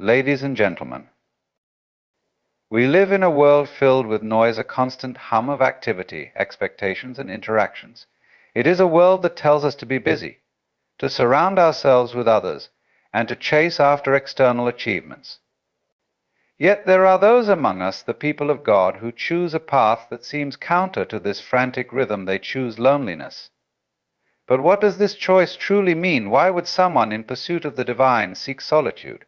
Ladies and gentlemen, we live in a world filled with noise, a constant hum of activity, expectations, and interactions. It is a world that tells us to be busy, to surround ourselves with others, and to chase after external achievements. Yet there are those among us, the people of God, who choose a path that seems counter to this frantic rhythm. They choose loneliness. But what does this choice truly mean? Why would someone in pursuit of the divine seek solitude?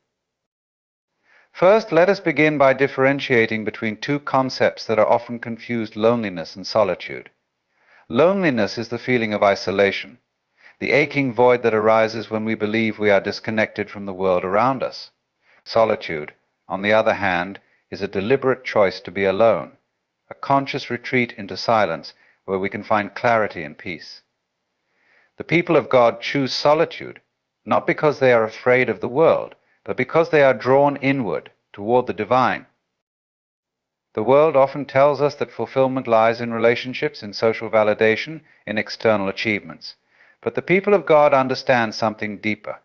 First, let us begin by differentiating between two concepts that are often confused: loneliness and solitude. Loneliness is the feeling of isolation, the aching void that arises when we believe we are disconnected from the world around us. Solitude, on the other hand, is a deliberate choice to be alone, a conscious retreat into silence where we can find clarity and peace. The people of God choose solitude, not because they are afraid of the world, but because they are drawn inward, toward the divine. The world often tells us that fulfillment lies in relationships, in social validation, in external achievements. But the people of God understand something deeper.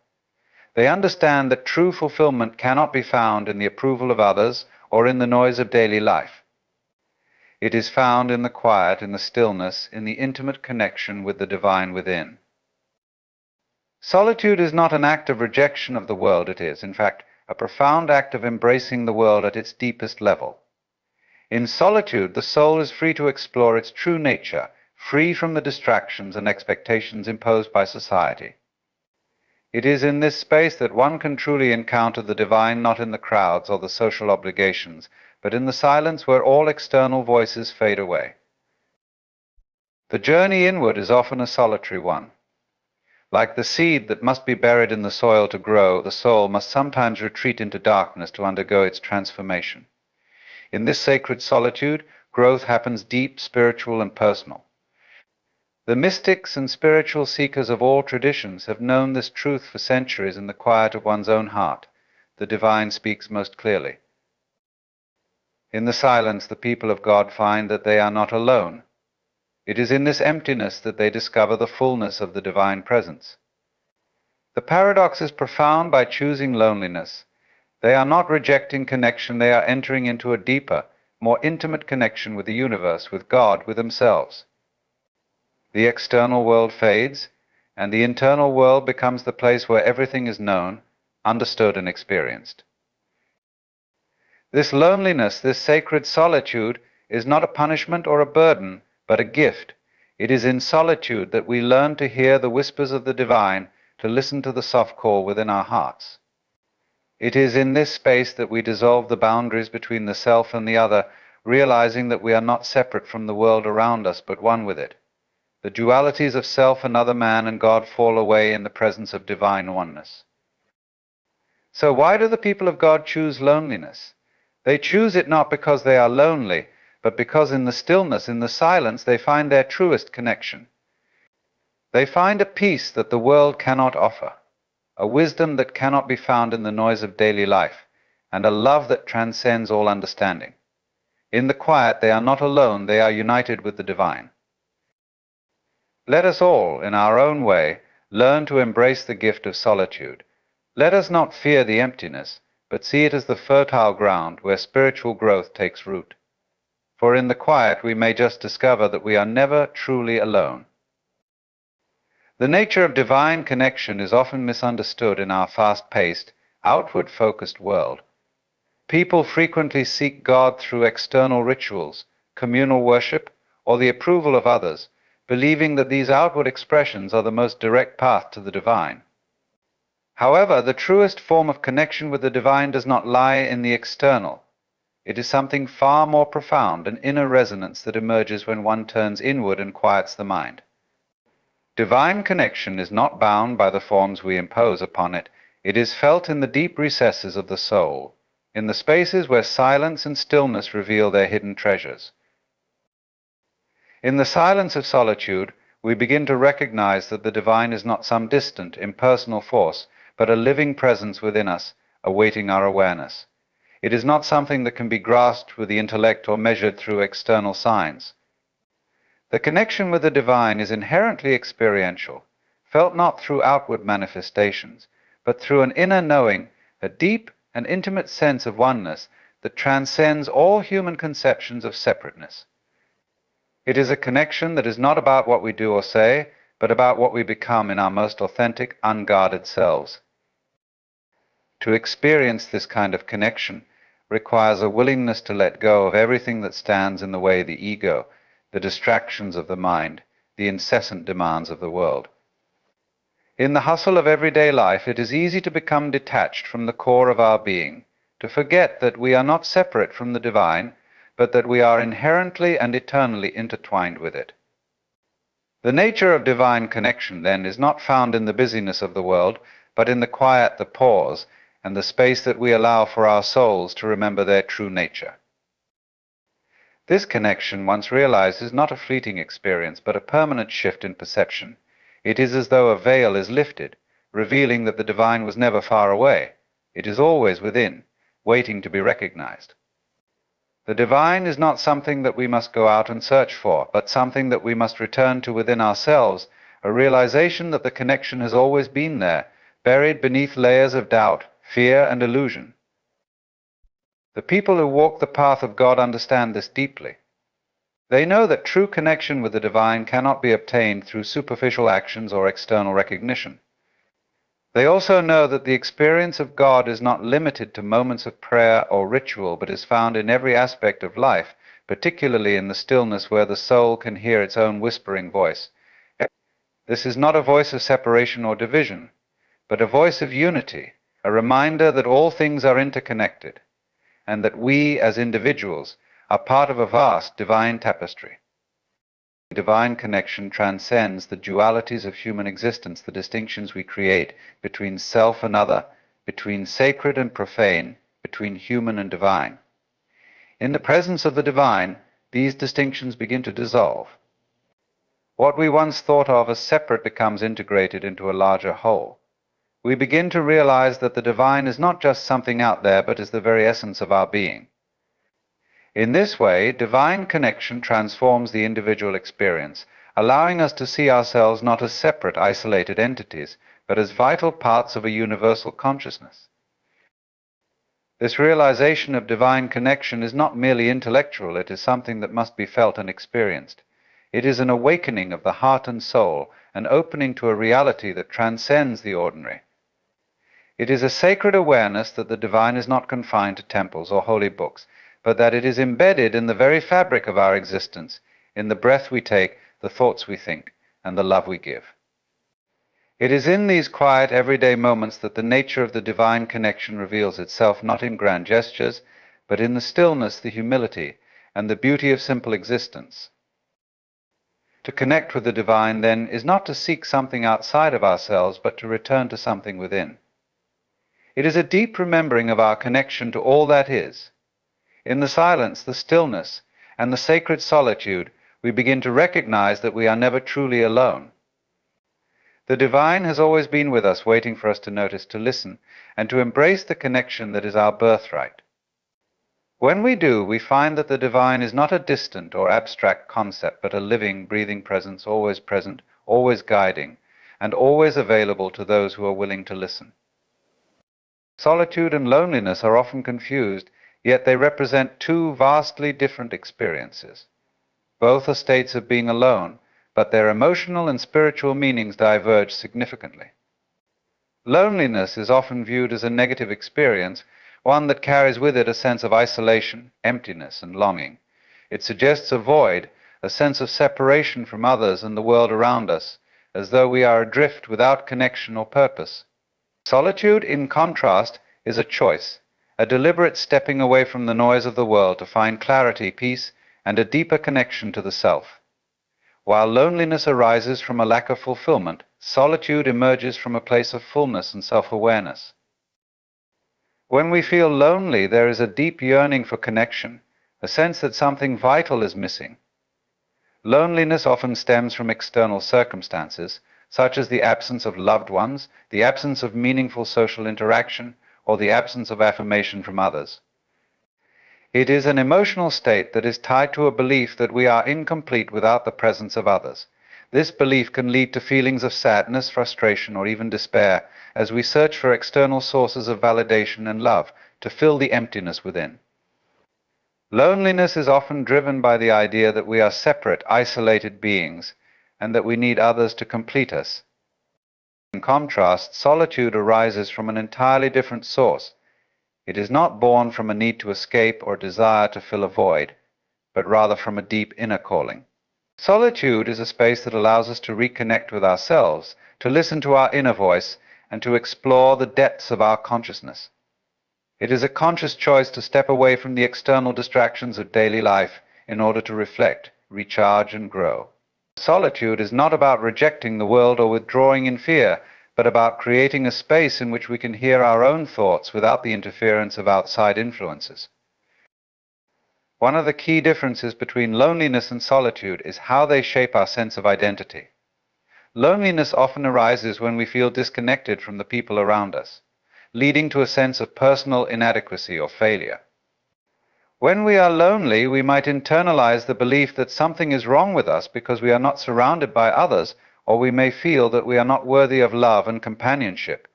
They understand that true fulfillment cannot be found in the approval of others or in the noise of daily life. It is found in the quiet, in the stillness, in the intimate connection with the divine within. Solitude is not an act of rejection of the world. It is, in fact, a profound act of embracing the world at its deepest level. In solitude, the soul is free to explore its true nature, free from the distractions and expectations imposed by society. It is in this space that one can truly encounter the divine, not in the crowds or the social obligations, but in the silence where all external voices fade away. The journey inward is often a solitary one. Like the seed that must be buried in the soil to grow, the soul must sometimes retreat into darkness to undergo its transformation. In this sacred solitude, growth happens deep, spiritual, and personal. The mystics and spiritual seekers of all traditions have known this truth for centuries. In the quiet of one's own heart, the divine speaks most clearly. In the silence, the people of God find that they are not alone. It is in this emptiness that they discover the fullness of the divine presence. The paradox is profound. By choosing loneliness, they are not rejecting connection, they are entering into a deeper, more intimate connection with the universe, with God, with themselves. The external world fades, and the internal world becomes the place where everything is known, understood, and experienced. This loneliness, this sacred solitude, is not a punishment or a burden, but a gift. It is in solitude that we learn to hear the whispers of the divine, to listen to the soft call within our hearts. It is in this space that we dissolve the boundaries between the self and the other, realizing that we are not separate from the world around us, but one with it. The dualities of self, another man, and God fall away in the presence of divine oneness. So why do the people of God choose loneliness? They choose it not because they are lonely, but because in the stillness, in the silence, they find their truest connection. They find a peace that the world cannot offer, a wisdom that cannot be found in the noise of daily life, and a love that transcends all understanding. In the quiet, they are not alone, they are united with the divine. Let us all, in our own way, learn to embrace the gift of solitude. Let us not fear the emptiness, but see it as the fertile ground where spiritual growth takes root. For in the quiet we may just discover that we are never truly alone. The nature of divine connection is often misunderstood in our fast-paced, outward-focused world. People frequently seek God through external rituals, communal worship, or the approval of others, believing that these outward expressions are the most direct path to the divine. However, the truest form of connection with the divine does not lie in the external. It is something far more profound, an inner resonance that emerges when one turns inward and quiets the mind. Divine connection is not bound by the forms we impose upon it. It is felt in the deep recesses of the soul, in the spaces where silence and stillness reveal their hidden treasures. In the silence of solitude, we begin to recognize that the divine is not some distant, impersonal force, but a living presence within us, awaiting our awareness. It is not something that can be grasped with the intellect or measured through external signs. The connection with the divine is inherently experiential, felt not through outward manifestations, but through an inner knowing, a deep an intimate sense of oneness that transcends all human conceptions of separateness. It is a connection that is not about what we do or say, but about what we become in our most authentic, unguarded selves. To experience this kind of connection requires a willingness to let go of everything that stands in the way: the ego, the distractions of the mind, the incessant demands of the world. In the hustle of everyday life, it is easy to become detached from the core of our being, to forget that we are not separate from the divine, but that we are inherently and eternally intertwined with it. The nature of divine connection, then, is not found in the busyness of the world, but in the quiet, the pause, and the space that we allow for our souls to remember their true nature. This connection, once realized, is not a fleeting experience, but a permanent shift in perception. It is as though a veil is lifted, revealing that the divine was never far away. It is always within, waiting to be recognized. The divine is not something that we must go out and search for, but something that we must return to within ourselves, a realization that the connection has always been there, buried beneath layers of doubt, fear, and illusion. The people who walk the path of God understand this deeply. They know that true connection with the divine cannot be obtained through superficial actions or external recognition. They also know that the experience of God is not limited to moments of prayer or ritual, but is found in every aspect of life, particularly in the stillness where the soul can hear its own whispering voice. This is not a voice of separation or division, but a voice of unity, a reminder that all things are interconnected, and that we, as individuals, are part of a vast divine tapestry. Divine connection transcends the dualities of human existence, the distinctions we create between self and other, between sacred and profane, between human and divine. In the presence of the divine, these distinctions begin to dissolve. What we once thought of as separate becomes integrated into a larger whole. We begin to realize that the divine is not just something out there, but is the very essence of our being. In this way, divine connection transforms the individual experience, allowing us to see ourselves not as separate, isolated entities, but as vital parts of a universal consciousness. This realization of divine connection is not merely intellectual, it is something that must be felt and experienced. It is an awakening of the heart and soul, an opening to a reality that transcends the ordinary. It is a sacred awareness that the divine is not confined to temples or holy books, but that it is embedded in the very fabric of our existence, in the breath we take, the thoughts we think, and the love we give. It is in these quiet, everyday moments that the nature of the divine connection reveals itself, not in grand gestures, but in the stillness, the humility, and the beauty of simple existence. To connect with the divine, then, is not to seek something outside of ourselves, but to return to something within. It is a deep remembering of our connection to all that is. In the silence, the stillness, and the sacred solitude, we begin to recognize that we are never truly alone. The divine has always been with us, waiting for us to notice, to listen, and to embrace the connection that is our birthright. When we do, we find that the divine is not a distant or abstract concept, but a living, breathing presence, always present, always guiding, and always available to those who are willing to listen. Solitude and loneliness are often confused, yet they represent two vastly different experiences. Both are states of being alone, but their emotional and spiritual meanings diverge significantly. Loneliness is often viewed as a negative experience, one that carries with it a sense of isolation, emptiness, and longing. It suggests a void, a sense of separation from others and the world around us, as though we are adrift without connection or purpose. Solitude, in contrast, is a choice, a deliberate stepping away from the noise of the world to find clarity, peace, and a deeper connection to the self. While loneliness arises from a lack of fulfillment, solitude emerges from a place of fullness and self-awareness. When we feel lonely, there is a deep yearning for connection, a sense that something vital is missing. Loneliness often stems from external circumstances, such as the absence of loved ones, the absence of meaningful social interaction, or the absence of affirmation from others. It is an emotional state that is tied to a belief that we are incomplete without the presence of others. This belief can lead to feelings of sadness, frustration, or even despair as we search for external sources of validation and love to fill the emptiness within. Loneliness is often driven by the idea that we are separate, isolated beings, and that we need others to complete us. In contrast, solitude arises from an entirely different source. It is not born from a need to escape or desire to fill a void, but rather from a deep inner calling. Solitude is a space that allows us to reconnect with ourselves, to listen to our inner voice, and to explore the depths of our consciousness. It is a conscious choice to step away from the external distractions of daily life in order to reflect, recharge, and grow. Solitude is not about rejecting the world or withdrawing in fear, but about creating a space in which we can hear our own thoughts without the interference of outside influences. One of the key differences between loneliness and solitude is how they shape our sense of identity. Loneliness often arises when we feel disconnected from the people around us, leading to a sense of personal inadequacy or failure. When we are lonely, we might internalize the belief that something is wrong with us because we are not surrounded by others, or we may feel that we are not worthy of love and companionship.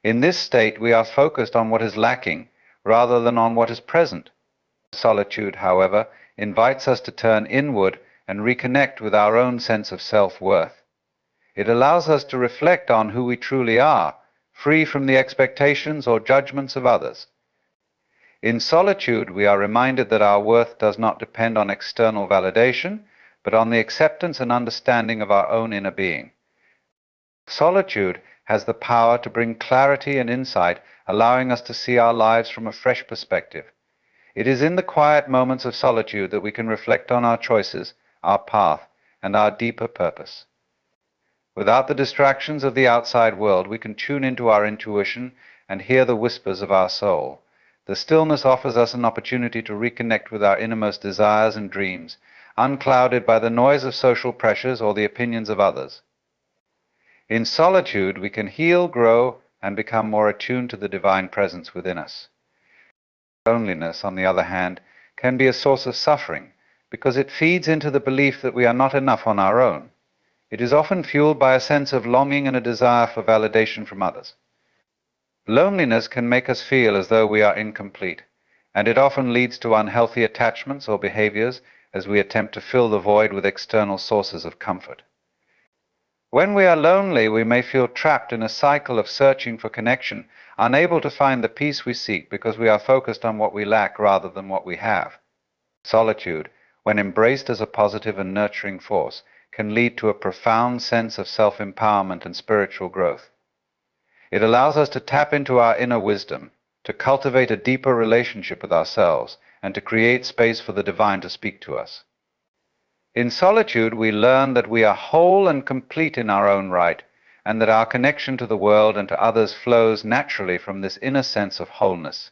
In this state, we are focused on what is lacking rather than on what is present. Solitude, however, invites us to turn inward and reconnect with our own sense of self-worth. It allows us to reflect on who we truly are, free from the expectations or judgments of others. In solitude, we are reminded that our worth does not depend on external validation, but on the acceptance and understanding of our own inner being. Solitude has the power to bring clarity and insight, allowing us to see our lives from a fresh perspective. It is in the quiet moments of solitude that we can reflect on our choices, our path, and our deeper purpose. Without the distractions of the outside world, we can tune into our intuition and hear the whispers of our soul. The stillness offers us an opportunity to reconnect with our innermost desires and dreams, unclouded by the noise of social pressures or the opinions of others. In solitude, we can heal, grow, and become more attuned to the divine presence within us. Loneliness, on the other hand, can be a source of suffering because it feeds into the belief that we are not enough on our own. It is often fueled by a sense of longing and a desire for validation from others. Loneliness can make us feel as though we are incomplete, and it often leads to unhealthy attachments or behaviors as we attempt to fill the void with external sources of comfort. When we are lonely, we may feel trapped in a cycle of searching for connection, unable to find the peace we seek because we are focused on what we lack rather than what we have. Solitude, when embraced as a positive and nurturing force, can lead to a profound sense of self-empowerment and spiritual growth. It allows us to tap into our inner wisdom, to cultivate a deeper relationship with ourselves, and to create space for the divine to speak to us. In solitude, we learn that we are whole and complete in our own right, and that our connection to the world and to others flows naturally from this inner sense of wholeness.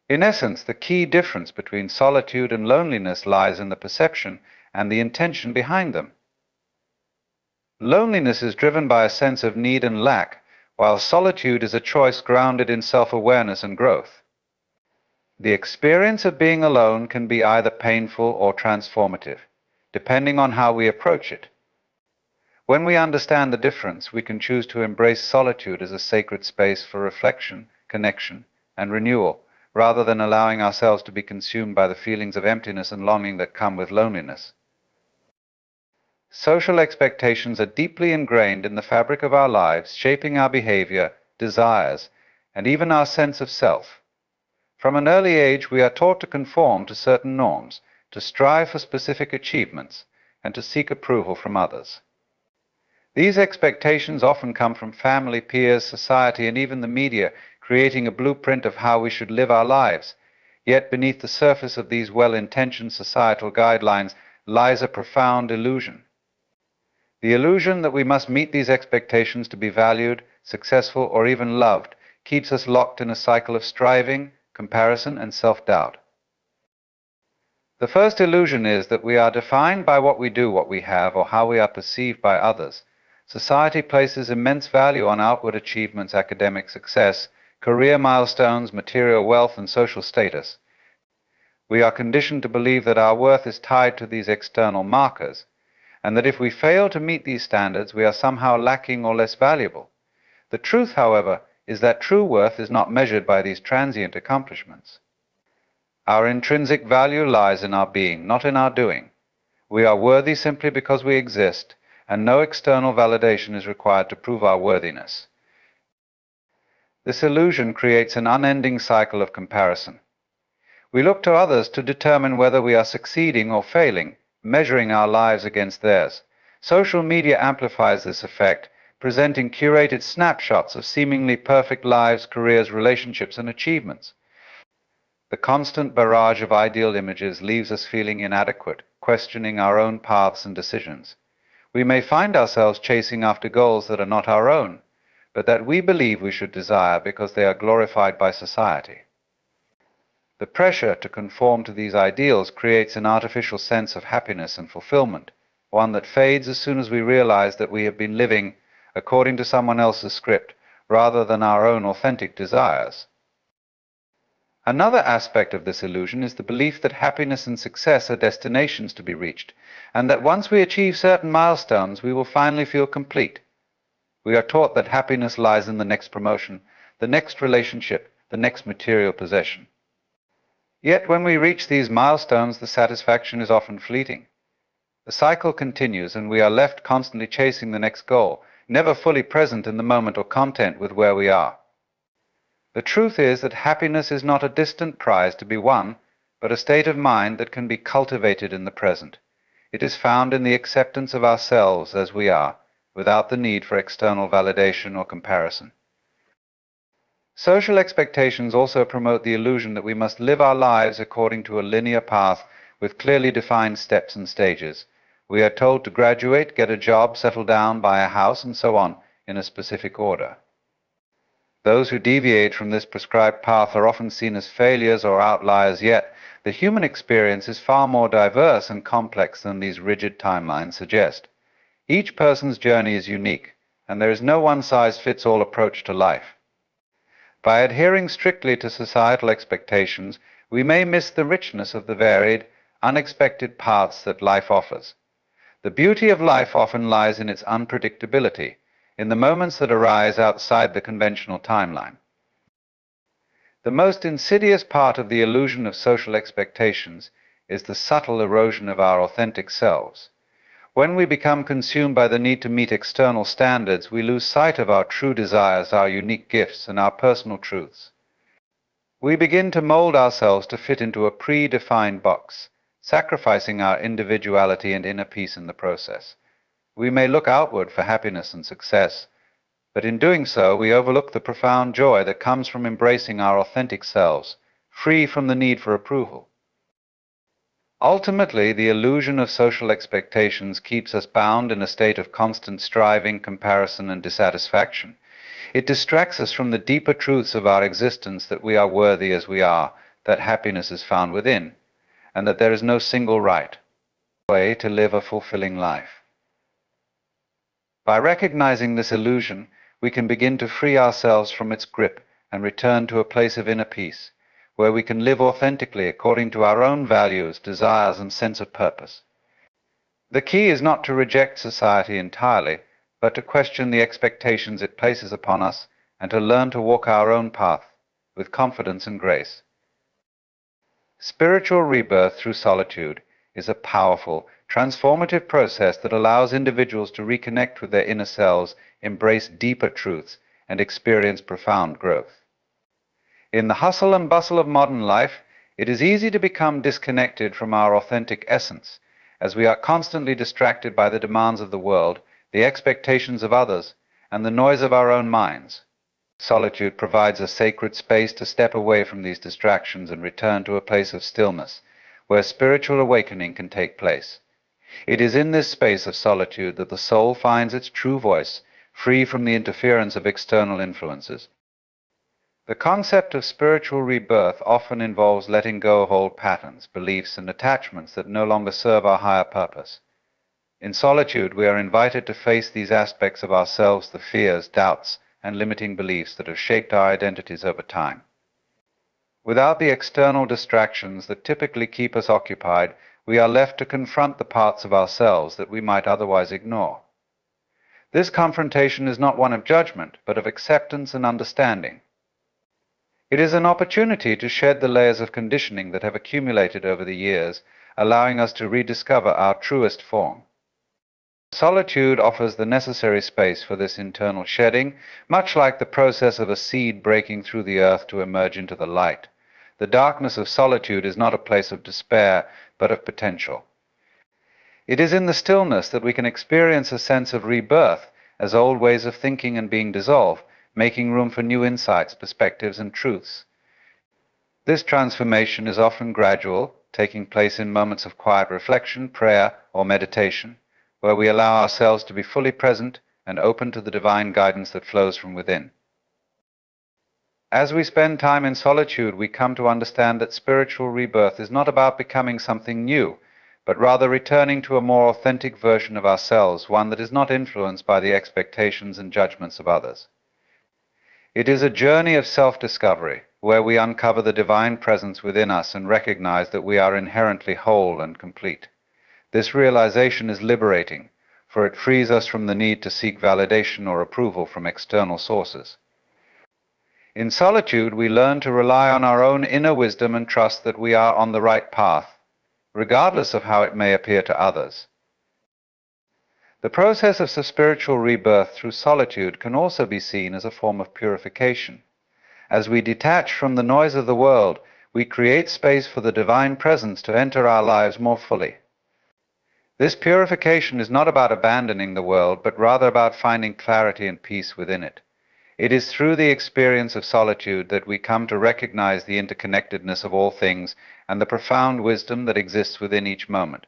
In essence, the key difference between solitude and loneliness lies in the perception and the intention behind them. Loneliness is driven by a sense of need and lack, while solitude is a choice grounded in self-awareness and growth. The experience of being alone can be either painful or transformative, depending on how we approach it. When we understand the difference, we can choose to embrace solitude as a sacred space for reflection, connection, and renewal, rather than allowing ourselves to be consumed by the feelings of emptiness and longing that come with loneliness. Social expectations are deeply ingrained in the fabric of our lives, shaping our behavior, desires, and even our sense of self. From an early age, we are taught to conform to certain norms, to strive for specific achievements, and to seek approval from others. These expectations often come from family, peers, society, and even the media, creating a blueprint of how we should live our lives. Yet beneath the surface of these well-intentioned societal guidelines lies a profound illusion. The illusion that we must meet these expectations to be valued, successful, or even loved keeps us locked in a cycle of striving, comparison, and self-doubt. The first illusion is that we are defined by what we do, what we have, or how we are perceived by others. Society places immense value on outward achievements, academic success, career milestones, material wealth, and social status. We are conditioned to believe that our worth is tied to these external markers, and that if we fail to meet these standards, we are somehow lacking or less valuable. The truth, however, is that true worth is not measured by these transient accomplishments. Our intrinsic value lies in our being, not in our doing. We are worthy simply because we exist, and no external validation is required to prove our worthiness. This illusion creates an unending cycle of comparison. We look to others to determine whether we are succeeding or failing, measuring our lives against theirs. Social media amplifies this effect, presenting curated snapshots of seemingly perfect lives, careers, relationships, and achievements. The constant barrage of ideal images leaves us feeling inadequate, questioning our own paths and decisions. We may find ourselves chasing after goals that are not our own, but that we believe we should desire because they are glorified by society. The pressure to conform to these ideals creates an artificial sense of happiness and fulfillment, one that fades as soon as we realize that we have been living according to someone else's script rather than our own authentic desires. Another aspect of this illusion is the belief that happiness and success are destinations to be reached, and that once we achieve certain milestones, we will finally feel complete. We are taught that happiness lies in the next promotion, the next relationship, the next material possession. Yet when we reach these milestones, the satisfaction is often fleeting. The cycle continues, and we are left constantly chasing the next goal, never fully present in the moment or content with where we are. The truth is that happiness is not a distant prize to be won, but a state of mind that can be cultivated in the present. It is found in the acceptance of ourselves as we are, without the need for external validation or comparison. Social expectations also promote the illusion that we must live our lives according to a linear path with clearly defined steps and stages. We are told to graduate, get a job, settle down, buy a house, and so on, in a specific order. Those who deviate from this prescribed path are often seen as failures or outliers, yet the human experience is far more diverse and complex than these rigid timelines suggest. Each person's journey is unique, and there is no one-size-fits-all approach to life. By adhering strictly to societal expectations, we may miss the richness of the varied, unexpected paths that life offers. The beauty of life often lies in its unpredictability, in the moments that arise outside the conventional timeline. The most insidious part of the illusion of social expectations is the subtle erosion of our authentic selves. When we become consumed by the need to meet external standards, we lose sight of our true desires, our unique gifts, and our personal truths. We begin to mold ourselves to fit into a predefined box, sacrificing our individuality and inner peace in the process. We may look outward for happiness and success, but in doing so, we overlook the profound joy that comes from embracing our authentic selves, free from the need for approval. Ultimately, the illusion of social expectations keeps us bound in a state of constant striving, comparison, and dissatisfaction. It distracts us from the deeper truths of our existence, that we are worthy as we are, that happiness is found within, and that there is no single right way to live a fulfilling life. By recognizing this illusion, we can begin to free ourselves from its grip and return to a place of inner peace, where we can live authentically according to our own values, desires, and sense of purpose. The key is not to reject society entirely, but to question the expectations it places upon us and to learn to walk our own path with confidence and grace. Spiritual rebirth through solitude is a powerful, transformative process that allows individuals to reconnect with their inner selves, embrace deeper truths, and experience profound growth. In the hustle and bustle of modern life, it is easy to become disconnected from our authentic essence, as we are constantly distracted by the demands of the world, the expectations of others, and the noise of our own minds. Solitude provides a sacred space to step away from these distractions and return to a place of stillness, where spiritual awakening can take place. It is in this space of solitude that the soul finds its true voice, free from the interference of external influences. The concept of spiritual rebirth often involves letting go of old patterns, beliefs, and attachments that no longer serve our higher purpose. In solitude, we are invited to face these aspects of ourselves, the fears, doubts, and limiting beliefs that have shaped our identities over time. Without the external distractions that typically keep us occupied, we are left to confront the parts of ourselves that we might otherwise ignore. This confrontation is not one of judgment, but of acceptance and understanding. It is an opportunity to shed the layers of conditioning that have accumulated over the years, allowing us to rediscover our truest form. Solitude offers the necessary space for this internal shedding, much like the process of a seed breaking through the earth to emerge into the light. The darkness of solitude is not a place of despair, but of potential. It is in the stillness that we can experience a sense of rebirth as old ways of thinking and being dissolve, making room for new insights, perspectives, and truths. This transformation is often gradual, taking place in moments of quiet reflection, prayer, or meditation, where we allow ourselves to be fully present and open to the divine guidance that flows from within. As we spend time in solitude, we come to understand that spiritual rebirth is not about becoming something new, but rather returning to a more authentic version of ourselves, one that is not influenced by the expectations and judgments of others. It is a journey of self-discovery, where we uncover the divine presence within us and recognize that we are inherently whole and complete. This realization is liberating, for it frees us from the need to seek validation or approval from external sources. In solitude, we learn to rely on our own inner wisdom and trust that we are on the right path, regardless of how it may appear to others. The process of spiritual rebirth through solitude can also be seen as a form of purification. As we detach from the noise of the world, we create space for the divine presence to enter our lives more fully. This purification is not about abandoning the world, but rather about finding clarity and peace within it. It is through the experience of solitude that we come to recognize the interconnectedness of all things and the profound wisdom that exists within each moment.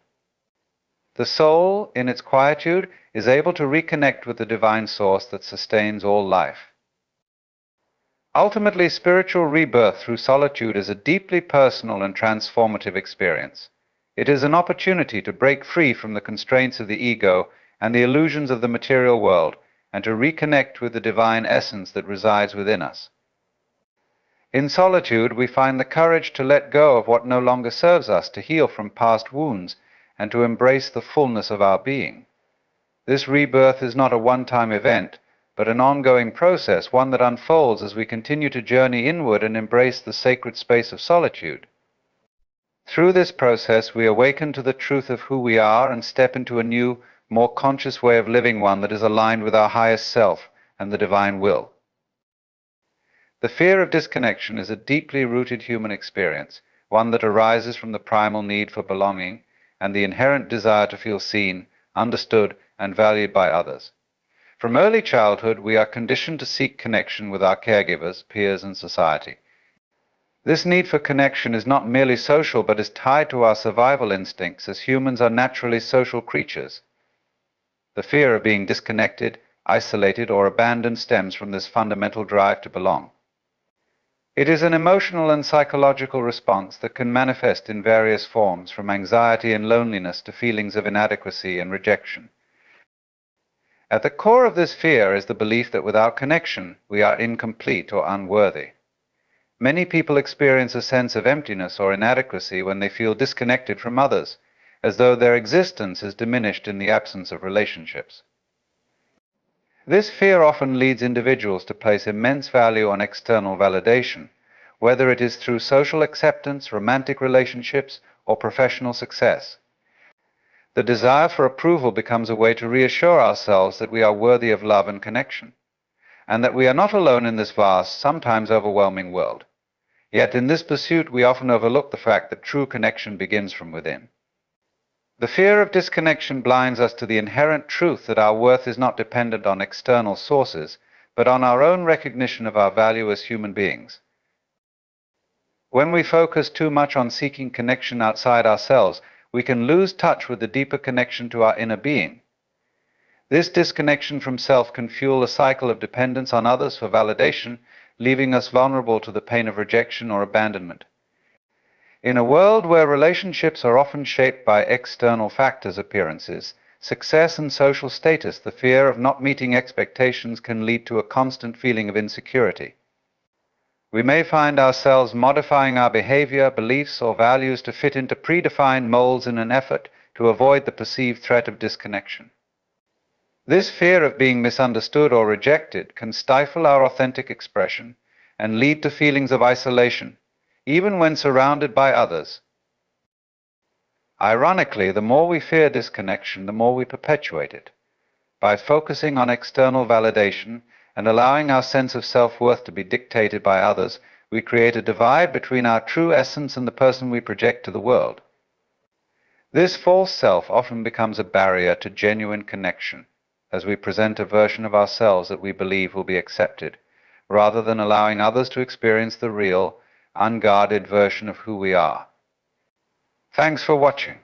The soul, in its quietude, is able to reconnect with the divine source that sustains all life. Ultimately, spiritual rebirth through solitude is a deeply personal and transformative experience. It is an opportunity to break free from the constraints of the ego and the illusions of the material world, and to reconnect with the divine essence that resides within us. In solitude, we find the courage to let go of what no longer serves us, to heal from past wounds, and to embrace the fullness of our being. This rebirth is not a one-time event, but an ongoing process, one that unfolds as we continue to journey inward and embrace the sacred space of solitude. Through this process, we awaken to the truth of who we are and step into a new, more conscious way of living, one that is aligned with our highest self and the divine will. The fear of disconnection is a deeply rooted human experience, one that arises from the primal need for belonging and the inherent desire to feel seen, understood, and valued by others. From early childhood, we are conditioned to seek connection with our caregivers, peers, and society. This need for connection is not merely social, but is tied to our survival instincts, as humans are naturally social creatures. The fear of being disconnected, isolated, or abandoned stems from this fundamental drive to belong. It is an emotional and psychological response that can manifest in various forms, from anxiety and loneliness to feelings of inadequacy and rejection. At the core of this fear is the belief that without connection, we are incomplete or unworthy. Many people experience a sense of emptiness or inadequacy when they feel disconnected from others, as though their existence is diminished in the absence of relationships. This fear often leads individuals to place immense value on external validation, whether it is through social acceptance, romantic relationships, or professional success. The desire for approval becomes a way to reassure ourselves that we are worthy of love and connection, and that we are not alone in this vast, sometimes overwhelming world. Yet in this pursuit, we often overlook the fact that true connection begins from within. The fear of disconnection blinds us to the inherent truth that our worth is not dependent on external sources, but on our own recognition of our value as human beings. When we focus too much on seeking connection outside ourselves, we can lose touch with the deeper connection to our inner being. This disconnection from self can fuel a cycle of dependence on others for validation, leaving us vulnerable to the pain of rejection or abandonment. In a world where relationships are often shaped by external factors, appearances, success, and social status, the fear of not meeting expectations can lead to a constant feeling of insecurity. We may find ourselves modifying our behavior, beliefs, or values to fit into predefined molds in an effort to avoid the perceived threat of disconnection. This fear of being misunderstood or rejected can stifle our authentic expression and lead to feelings of isolation, even when surrounded by others. Ironically, the more we fear disconnection, the more we perpetuate it. By focusing on external validation and allowing our sense of self-worth to be dictated by others, we create a divide between our true essence and the person we project to the world. This false self often becomes a barrier to genuine connection, as we present a version of ourselves that we believe will be accepted, rather than allowing others to experience the real, unguarded version of who we are. Thanks for watching.